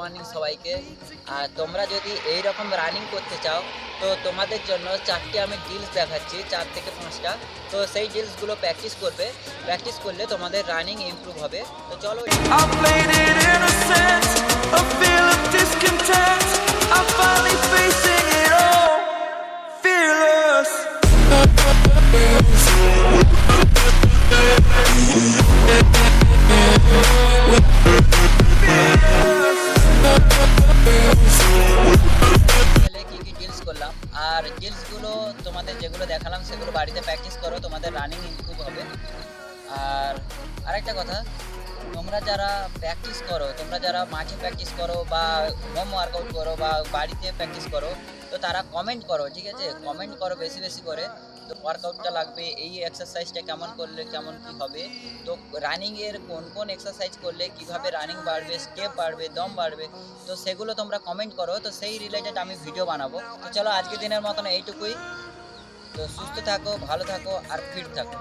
Morning সবাইকে। আর তোমরা যদি এই রকম রানিং করতে চাও তো তোমাদের জন্য 4টি আমি ড্রিলস দেখাচ্ছি, 4 থেকে 5টা। তো সেই ড্রিলসগুলো প্র্যাকটিস করবে, প্র্যাকটিস করলে তোমাদের রানিং ইমপ্রুভ হবে। তো চলো। I played it innocent, a feel of discontent. I'm finally facing it all, fearless. কি কি ড্রিলস করলাম আর ড্রিলসগুলো তোমাদের যেগুলো দেখালাম সেগুলো বাড়িতে প্র্যাকটিস করো, তোমাদের রানিং ইমপ্রুভ হবে। আর আরেকটা কথা, তোমরা যারা প্র্যাকটিস করো, তোমরা যারা মাঠে প্র্যাকটিস করো বা হোম ওয়ার্কআউট করো বা বাড়িতে প্র্যাকটিস করো, তো তারা কমেন্ট করো, ঠিক আছে? কমেন্ট করো বেশি বেশি করে। তো ওয়ার্কআউটটা লাগবে, এই এক্সারসাইজটা কেমন করলে কেমন কি হবে, তো রানিংয়ের কোন কোন এক্সারসাইজ করলে কিভাবে রানিং বাড়বে, স্টেপ বাড়বে, দম বাড়বে, তো সেগুলো তোমরা কমেন্ট করো। তো সেই রিলেটেড আমি ভিডিও বানাবো। তো চলো আজকের দিনের মতন এইটুকুই। তো সুস্থ থাকো, ভালো থাকো আর ফিট থাকো।